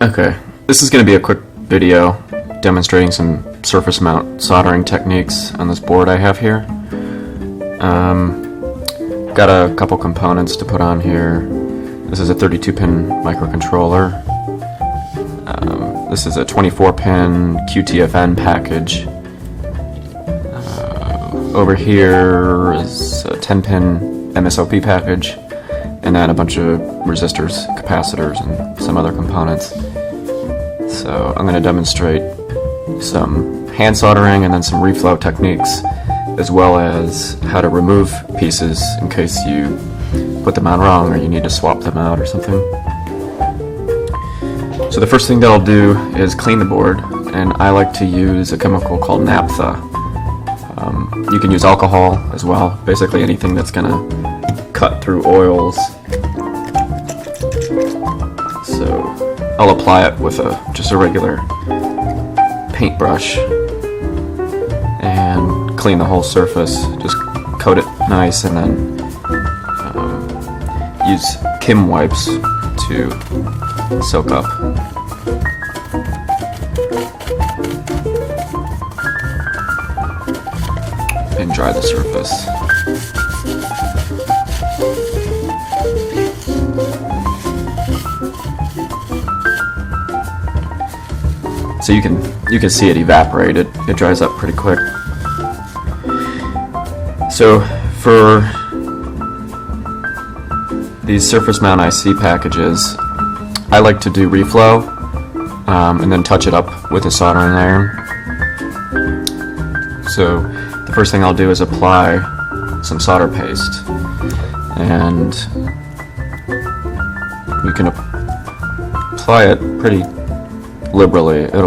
Okay, this is going to be a quick video demonstrating some surface mount soldering techniques on this board I have here. Got a couple components to put on here. This is a 32-pin microcontroller. This is a 24-pin QTFN package. Over here is a 10-pin MSOP package, and then a bunch of resistors, capacitors, and some other components. So I'm going to demonstrate some hand soldering and then some reflow techniques, as well as how to remove pieces in case you put them on wrong or you need to swap them out or something. So the first thing that I'll do is clean the board, and I like to use a chemical called naphtha. You can use alcohol as well, basically anything that's going to cut through oils. So I'll apply it with just a regular paintbrush and clean the whole surface. Just coat it nice and then use Kim wipes to soak up. And dry the surface. So you can see it evaporate. It dries up pretty quick. So for these surface mount IC packages, I like to do reflow and then touch it up with a soldering iron. So the first thing I'll do is apply some solder paste, and you can apply it pretty liberally. There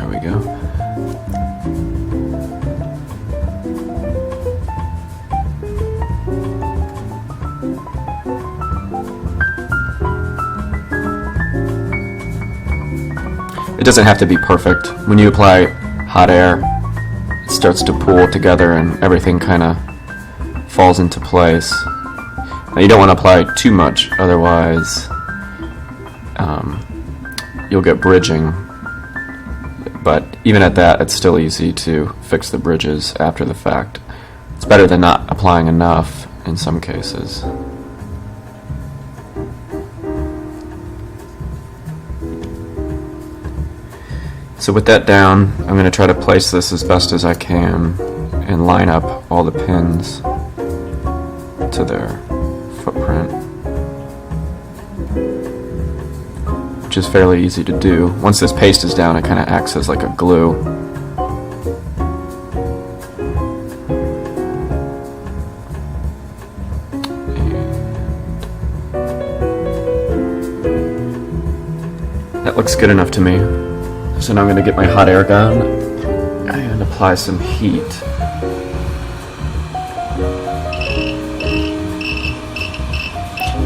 we go. It doesn't have to be perfect. When you apply hot air, it starts to pool together and everything kind of falls into place. Now you don't want to apply too much, otherwise you'll get bridging. But even at that, it's still easy to fix the bridges after the fact. It's better than not applying enough in some cases. So with that down, I'm going to try to place this as best as I can and line up all the pins to their footprint, which is fairly easy to do. Once this paste is down, it kind of acts as like a glue. That looks good enough to me. So now I'm going to get my hot air gun and apply some heat.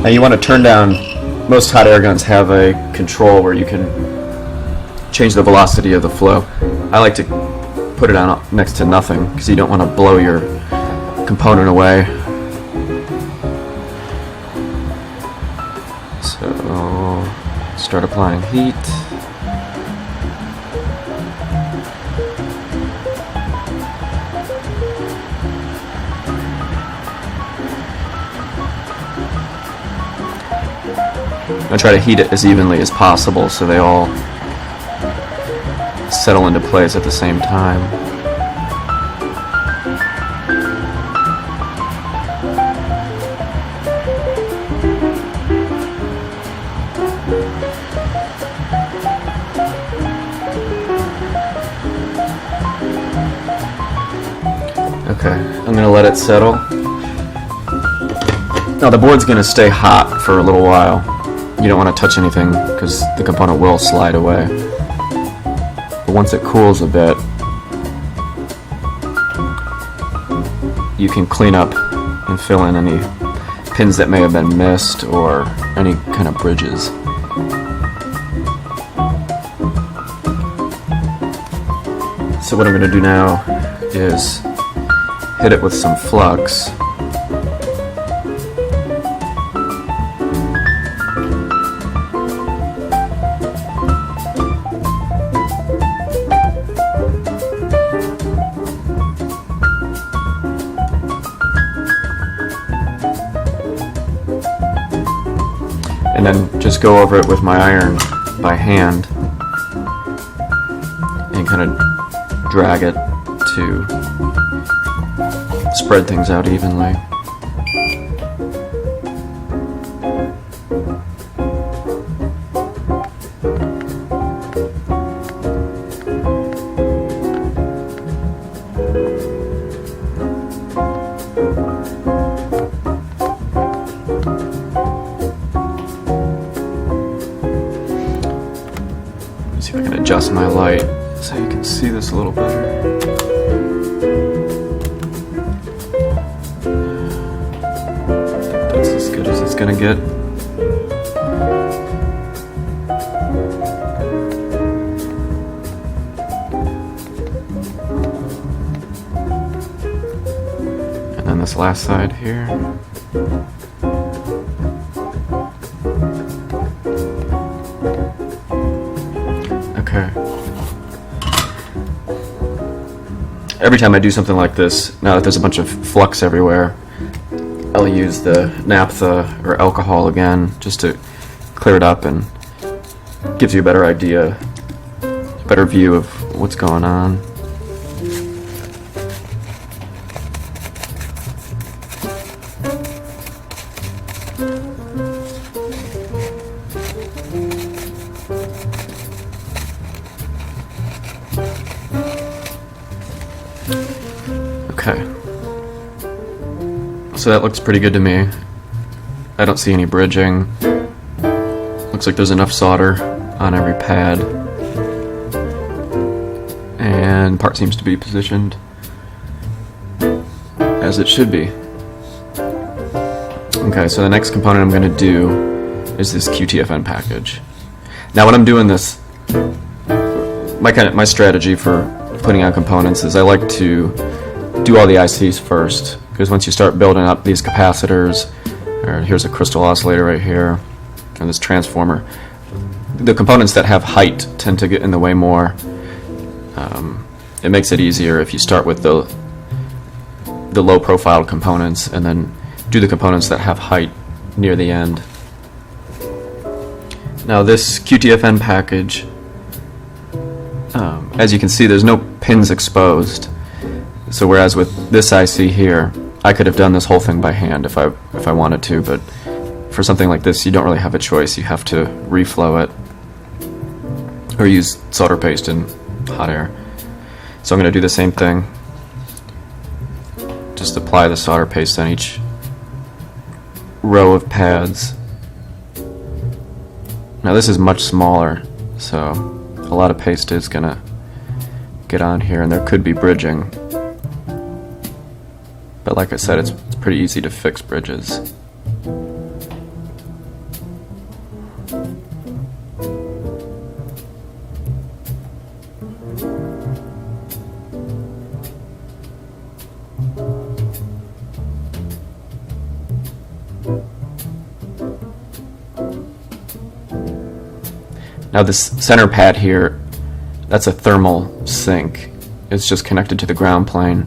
Now you want to turn down, most hot air guns have a control where you can change the velocity of the flow. I like to put it on next to nothing because you don't want to blow your component away. So start applying heat. I try to heat it as evenly as possible so they all settle into place at the same time. Okay, I'm going to let it settle. Now the board's going to stay hot for a little while. You don't want to touch anything because the component will slide away. But once it cools a bit, you can clean up and fill in any pins that may have been missed or any kind of bridges. So what I'm going to do now is hit it with some flux. And then just go over it with my iron by hand and kind of drag it to spread things out evenly. See if I can adjust my light so you can see this a little better. That's as good as it's gonna get. And then this last side here. Okay. Every time I do something like this, now that there's a bunch of flux everywhere, I'll use the naphtha or alcohol again just to clear it up and gives you a better idea, a better view of what's going on. Okay. So that looks pretty good to me. I don't see any bridging. Looks like there's enough solder on every pad. And part seems to be positioned as it should be. Okay, so the next component I'm going to do is this QTFN package. Now when I'm doing this, my strategy for putting on components is I like to do all the ICs first, because once you start building up these capacitors, or here's a crystal oscillator right here, and this transformer, the components that have height tend to get in the way more. It makes it easier if you start with the low profile components and then do the components that have height near the end. Now this QTFN package, as you can see, there's no pins exposed. So whereas with this IC here, I could have done this whole thing by hand if I wanted to, but for something like this, you don't really have a choice. You have to reflow it or use solder paste in hot air. So I'm going to do the same thing. Just apply the solder paste on each row of pads. Now this is much smaller, so a lot of paste is going to get on here, and there could be bridging. But like I said, it's pretty easy to fix bridges. Now this center pad here, that's a thermal sink. It's just connected to the ground plane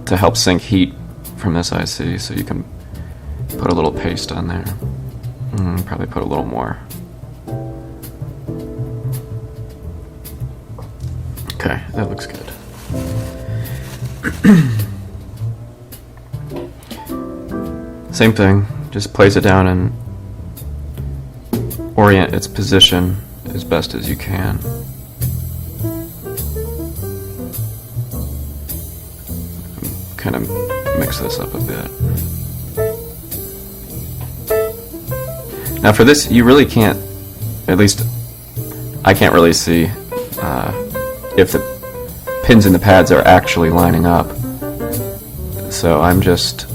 to help sink heat from this IC, so you can put a little paste on there. Probably put a little more. Okay, that looks good. Same thing, just place it down and orient its position as best as you can. Kind of mix this up a bit. Now for this, you really can't, at least I can't really see if the pins in the pads are actually lining up. So I'm just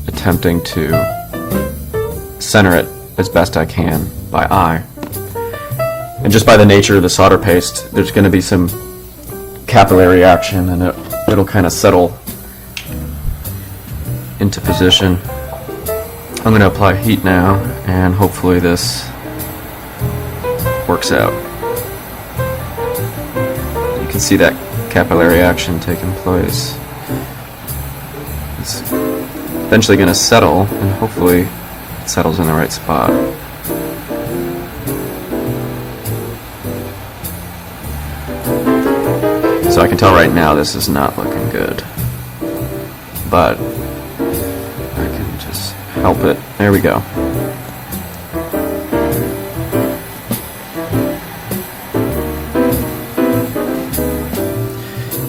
attempting to center it as best I can by eye. And just by the nature of the solder paste, there's going to be some capillary action, and it'll kind of settle into position. I'm going to apply heat now, and hopefully this works out. You can see that capillary action taking place. It's eventually going to settle, and hopefully it settles in the right spot. So I can tell right now this is not looking good, but I can just help it. There we go.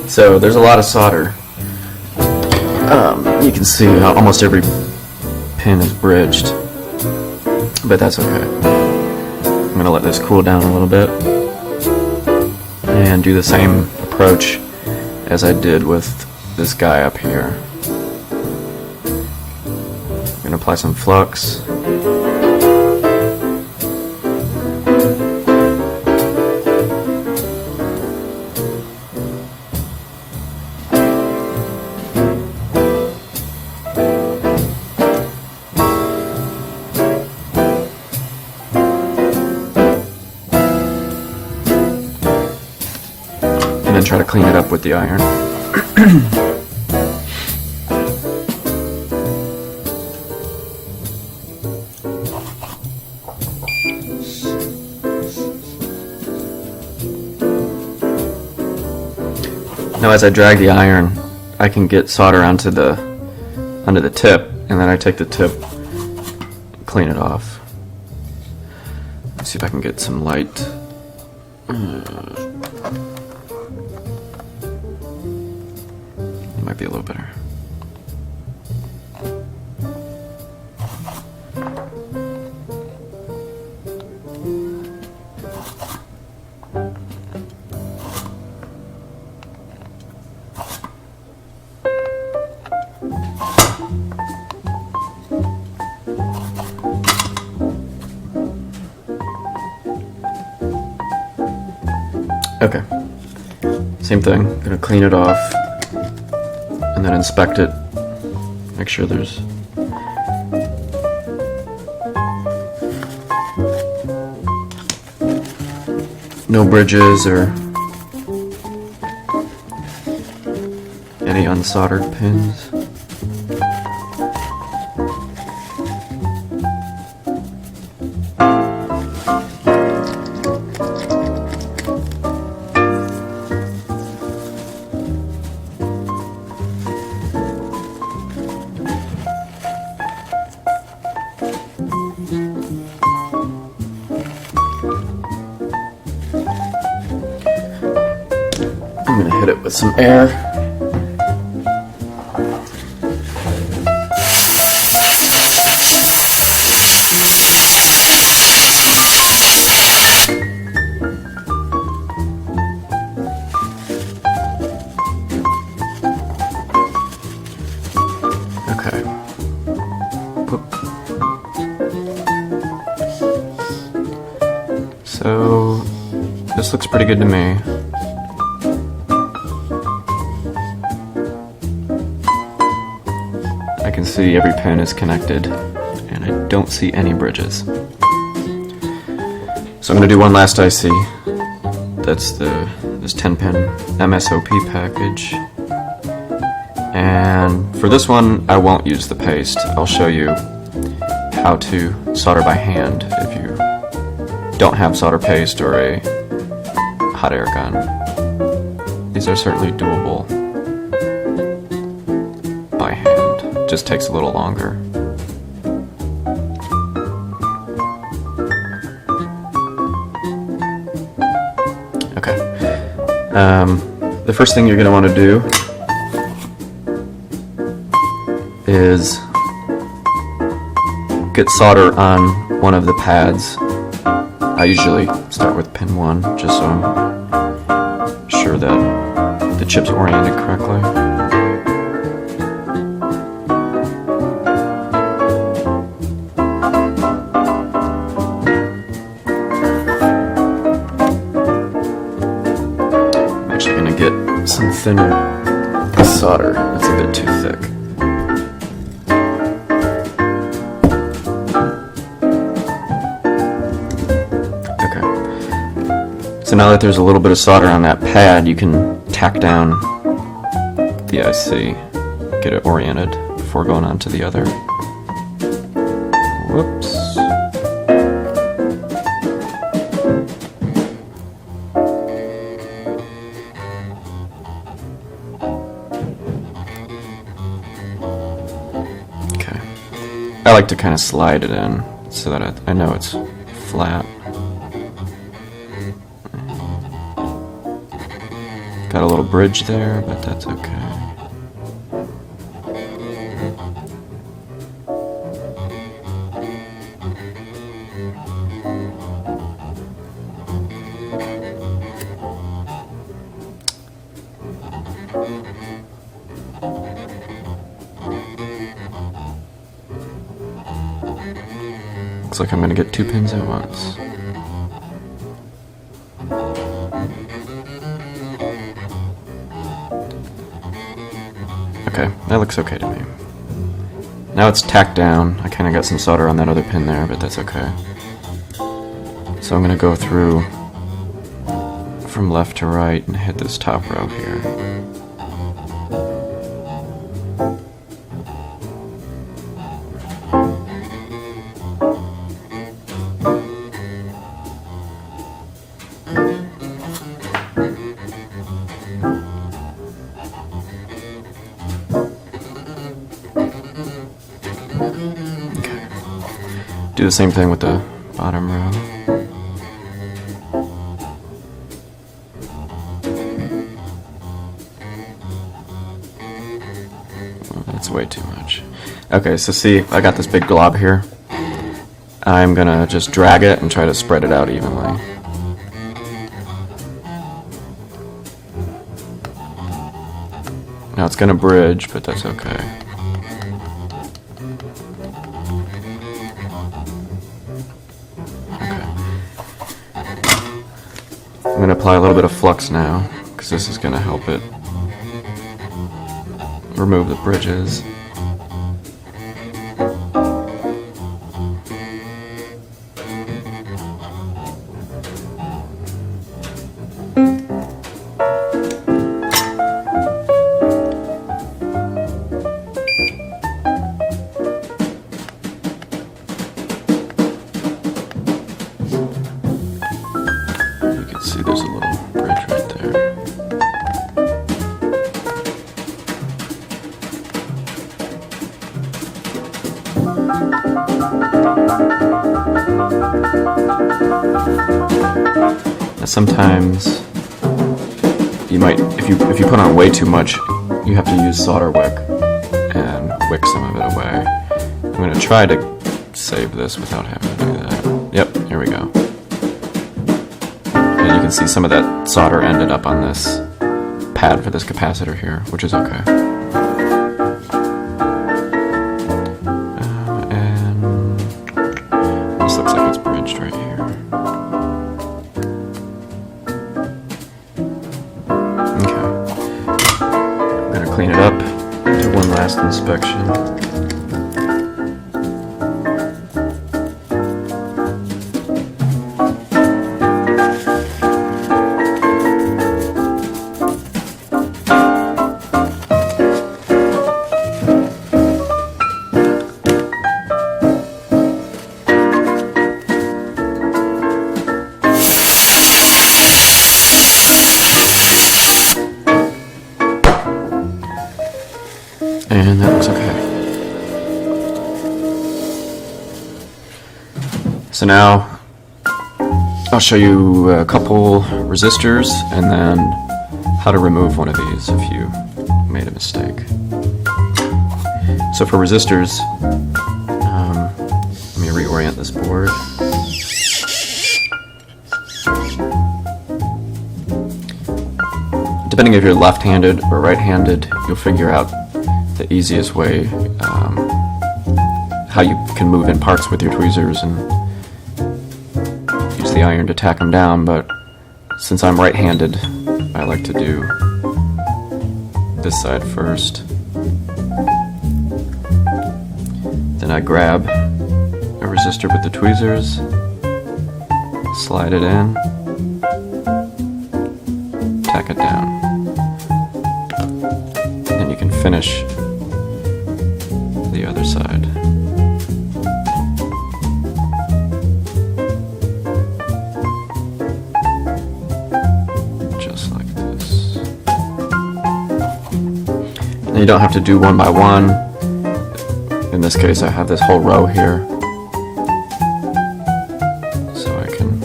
So there's a lot of solder. You can see how almost every pin is bridged, but that's okay. I'm going to let this cool down a little bit and do the same approach as I did with this guy up here. I'm going to apply some flux. And then try to clean it up with the iron. Now as I drag the iron, I can get solder onto under the tip, and then I take the tip and clean it off. Let's see if I can get some light. Might be a little better. Okay. Same thing. Gonna clean it off. And then inspect it, make sure there's no bridges or any unsoldered pins. I'm going to hit it with some air. Okay. So this looks pretty good to me. I can see every pin is connected, and I don't see any bridges. So I'm going to do one last IC. That's this 10-pin MSOP package. And for this one, I won't use the paste. I'll show you how to solder by hand if you don't have solder paste or a hot air gun. These are certainly doable by hand. Just takes a little longer. Okay. The first thing you're going to want to do is get solder on one of the pads. I usually start with pin 1 just so I'm sure that the chip's oriented correctly. some thinner solder. That's a bit too thick. Okay. So now that there's a little bit of solder on that pad, you can tack down the IC, get it oriented before going on to the other. Whoops. Okay. I like to kind of slide it in so that I know it's flat. Got a little bridge there, but that's okay. Looks like I'm going to get 2 pins at once. Okay, that looks okay to me. Now it's tacked down. I kind of got some solder on that other pin there, but that's okay. So I'm going to go through from left to right and hit this top row here. Do the same thing with the bottom row. Oh, that's way too much. Okay, so see, I got this big glob here. I'm gonna just drag it and try to spread it out evenly. Now it's gonna bridge, but that's okay. I'm going to apply a little bit of flux now, because this is going to help it remove the bridges. See, there's a little bridge right there. Now sometimes you might, if you put on way too much, you have to use solder wick and wick some of it away. I'm going to try to save this without having to do that. Yep, here we go. And you can see some of that solder ended up on this pad for this capacitor here, which is okay. And this looks like it's bridged right here. Okay. I'm going to clean it up, do one last inspection. And that looks okay. So now I'll show you a couple resistors and then how to remove one of these if you made a mistake. So for resistors, let me reorient this board. Depending if you're left-handed or right-handed, you'll figure out the easiest way how you can move in parts with your tweezers and use the iron to tack them down, but since I'm right-handed, I like to do this side first. Then I grab a resistor with the tweezers, slide it in, tack it down. Then you can finish the other side. Just like this. And you don't have to do one by one. In this case, I have this whole row here, so I can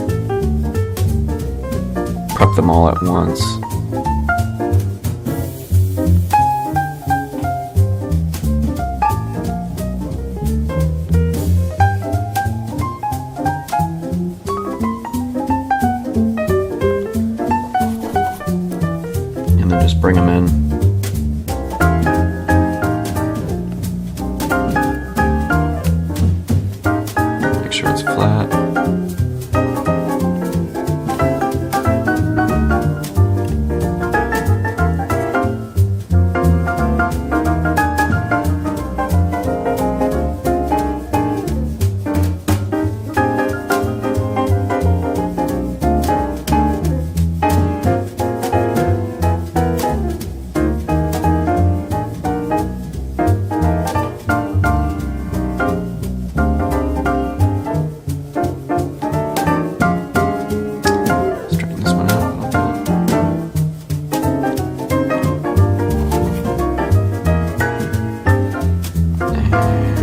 prep them all at once. And then just bring them in. Make sure it's flat. Straighten this one out a little bit.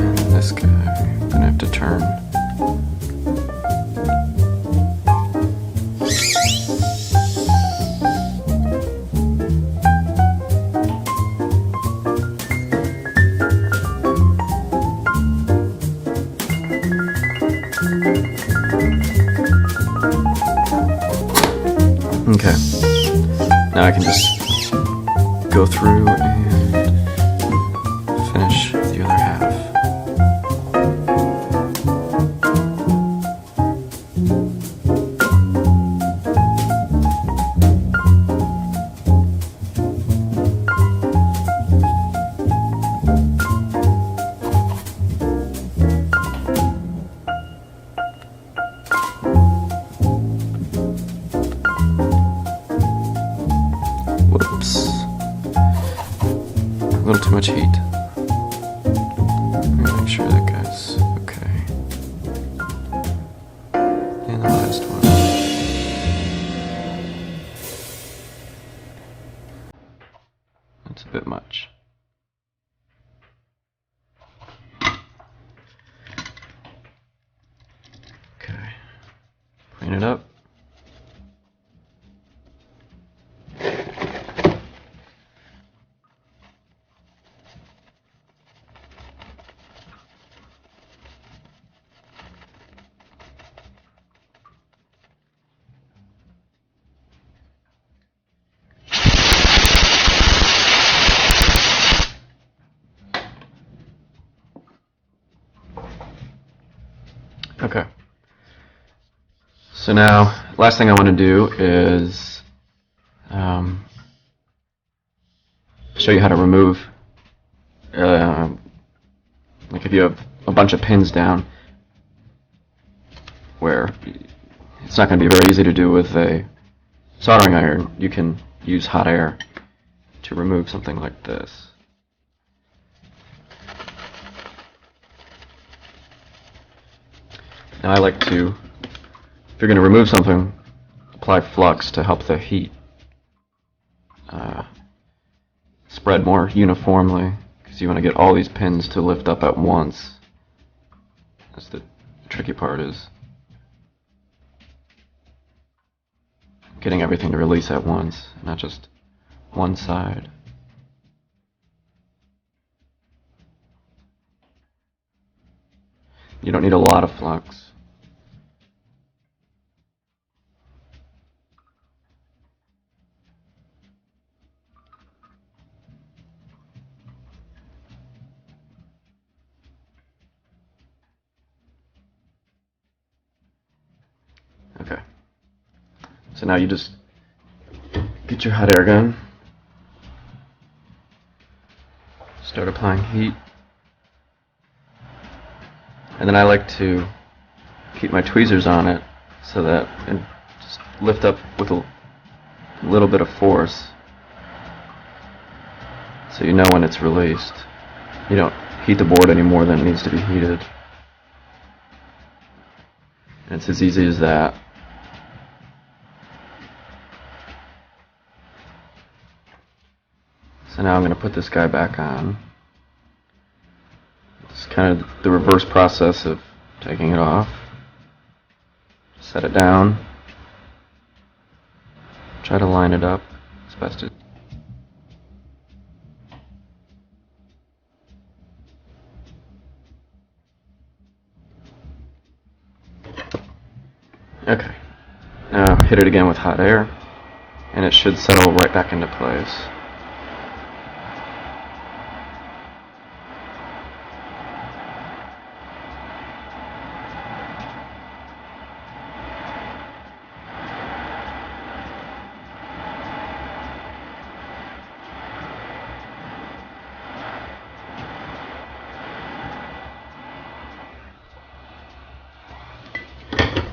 And this guy, I'm gonna have to turn. Okay, now I can just go through and finish the other half. Whoops. A little too much heat. Let me make sure that guy's okay. And the last one. That's a bit much. Okay. Clean it up. Okay. So now, last thing I want to do is show you how to remove, like if you have a bunch of pins down, where it's not going to be very easy to do with a soldering iron, you can use hot air to remove something like this. Now I like to, if you're going to remove something, apply flux to help the heat spread more uniformly, because you want to get all these pins to lift up at once. That's the tricky part, is getting everything to release at once, not just one side. You don't need a lot of flux. Okay. So now you just get your hot air gun, Start applying heat. And then I like to keep my tweezers on it so that and just lift up with a little bit of force so you know when it's released. You don't heat the board any more than it needs to be heated. And it's as easy as that. So now I'm going to put this guy back on. It's kind of the reverse process of taking it off. Set it down. Try to line it up as best as. Okay. Now hit it again with hot air, and it should settle right back into place.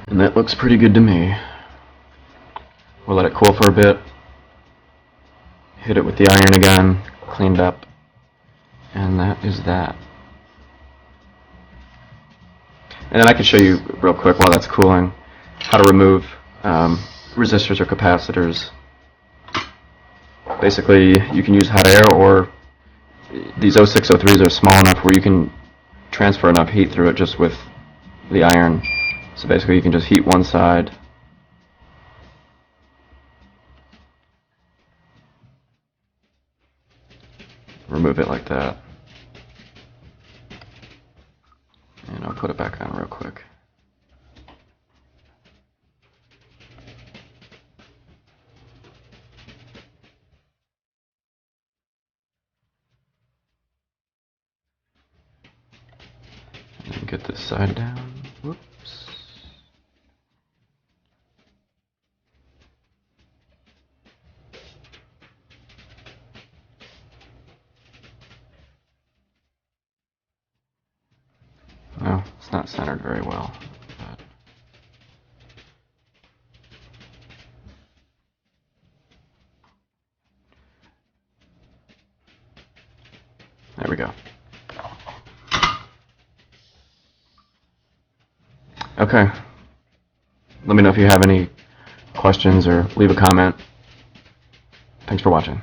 And that looks pretty good to me. We'll let it cool for a bit. Hit it with the iron again, cleaned up. And that is that. And then I can show you real quick while that's cooling how to remove resistors or capacitors. Basically, you can use hot air, or these 0603s are small enough where you can transfer enough heat through it just with the iron. So basically you can just heat one side. Remove it like that. And I'll put it back on real quick. And then get this side down. Whoops. Well, it's not centered very well. But there we go. Okay. Let me know if you have any questions or leave a comment. Thanks for watching.